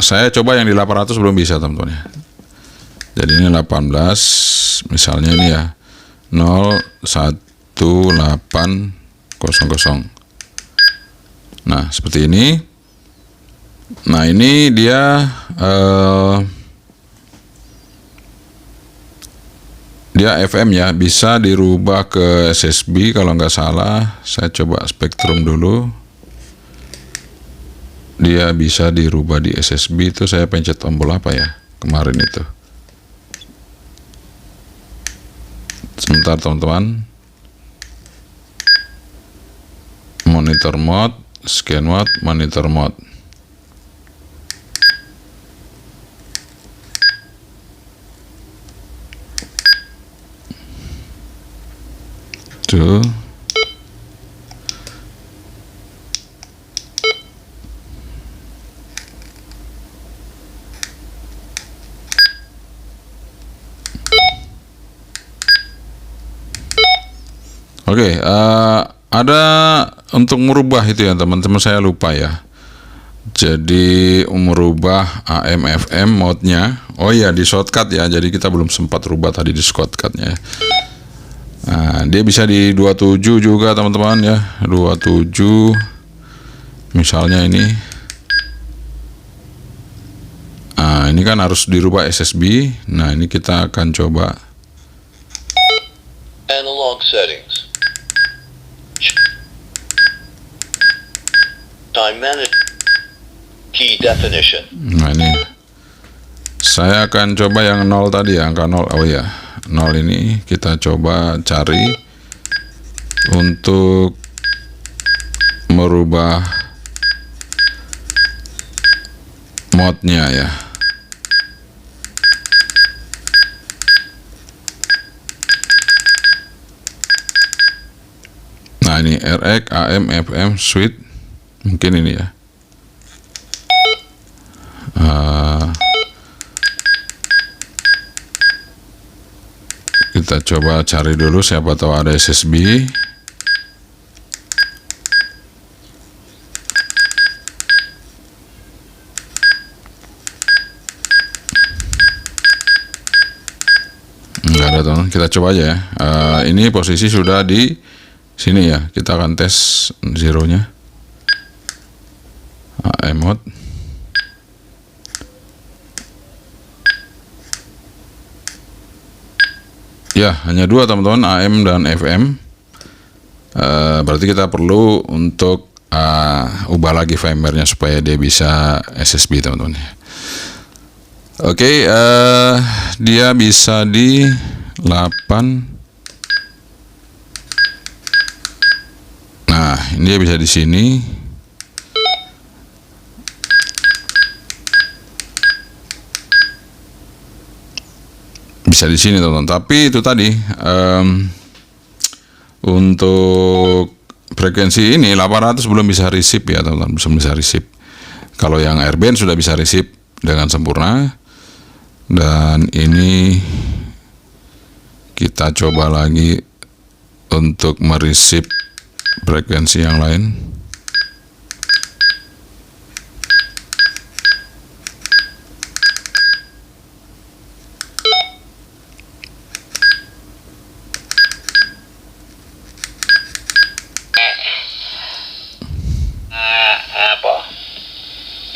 saya coba yang di 800 belum bisa teman-teman ya. Jadi ini 18 misalnya ini ya, 01800. Nah, seperti ini. Nah, ini dia FM ya, bisa dirubah ke SSB kalau nggak salah. Saya coba spektrum dulu. Dia bisa dirubah di SSB. Itu saya pencet tombol apa ya kemarin itu. Sebentar teman-teman. Monitor mode, scan mode, monitor mode. Tuh. Oke, ada untuk merubah itu ya teman-teman, saya lupa ya. Jadi merubah AM FM mode-nya. Oh iya, di shortcut ya. Jadi kita belum sempat rubah tadi di shortcut-nya. Nah, dia bisa di 27 juga teman-teman ya. 27 misalnya ini. Nah, ini kan harus dirubah SSB. Nah, ini kita akan coba Analog settings. Time management. Key definition. Nah, ini saya akan coba yang 0 tadi ya, angka 0. Oh ya, 0 ini kita coba cari untuk merubah mode-nya ya. Nah, ini RX, AM, FM, switch. Mungkin ini ya. Kita coba cari dulu, siapa tahu ada SSB. Nggak ada teman, kita coba aja ya. Ini posisi sudah di sini ya. Kita akan tes zeronya. AM mode. Ya, hanya dua teman-teman, AM dan FM. Berarti kita perlu untuk ubah lagi firmware-nya supaya dia bisa SSB teman-teman. Oke, dia bisa di 8. Nah, ini dia bisa di sini. Bisa di sini teman-teman. Tapi itu tadi untuk frekuensi ini 800 belum bisa receive ya teman-teman, belum bisa receive. Kalau yang airband sudah bisa receive dengan sempurna. Dan ini kita coba lagi untuk mereceive frekuensi yang lain.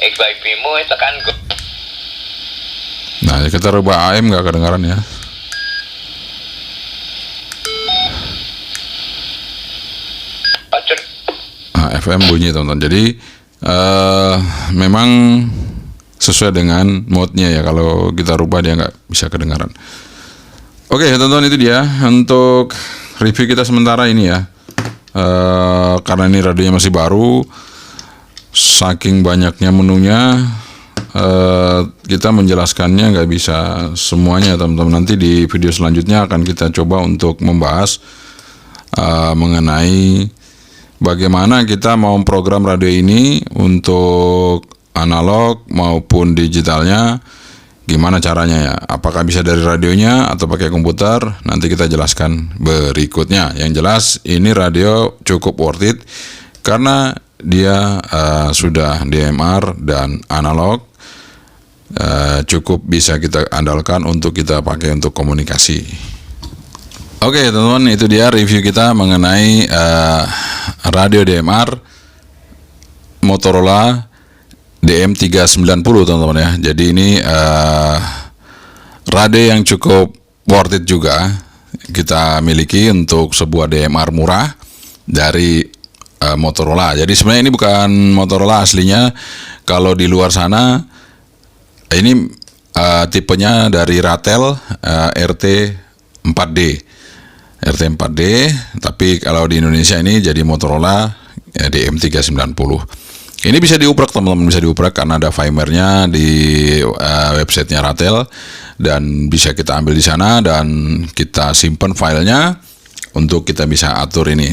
XYP-mu tekan go. Nah, kita rubah AM nggak kedengaran ya. Nah, FM bunyi teman-teman. Jadi memang sesuai dengan mode-nya ya. Kalau kita rubah dia nggak bisa kedengaran. Oke teman-teman, itu dia untuk review kita sementara ini ya. Karena ini radionya masih baru, saking banyaknya menunya, kita menjelaskannya nggak bisa semuanya teman-teman. Nanti di video selanjutnya akan kita coba untuk membahas mengenai bagaimana kita mau program radio ini untuk analog maupun digitalnya, gimana caranya ya, apakah bisa dari radionya atau pakai komputer, nanti kita jelaskan berikutnya. Yang jelas ini radio cukup worth it karena dia sudah DMR dan analog, cukup bisa kita andalkan untuk kita pakai untuk komunikasi. Oke teman-teman, itu dia review kita mengenai radio DMR Motorola DM390 teman-teman ya. Jadi ini rade yang cukup worth it juga kita miliki untuk sebuah DMR murah dari Motorola. Jadi sebenarnya ini bukan Motorola aslinya. Kalau di luar sana ini tipenya dari Ratel RT4D. RT4D, tapi kalau di Indonesia ini jadi Motorola DM390. Ini bisa diuprak teman-teman, bisa diuprak karena ada firmware-nya di websitenya Ratel dan bisa kita ambil di sana dan kita simpan filenya untuk kita bisa atur ini.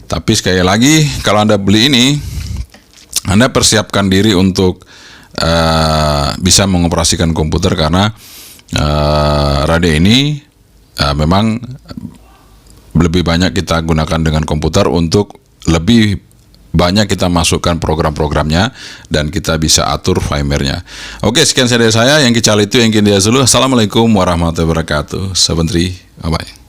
Tapi sekali lagi kalau Anda beli ini, Anda persiapkan diri untuk bisa mengoperasikan komputer karena rade ini memang lebih banyak kita gunakan dengan komputer untuk lebih banyak kita masukkan program-programnya dan kita bisa atur firmware-nya. Oke, sekian dari saya yang Kical itu yang dia dulu. Assalamualaikum warahmatullahi wabarakatuh. Sebentar, bye-bye.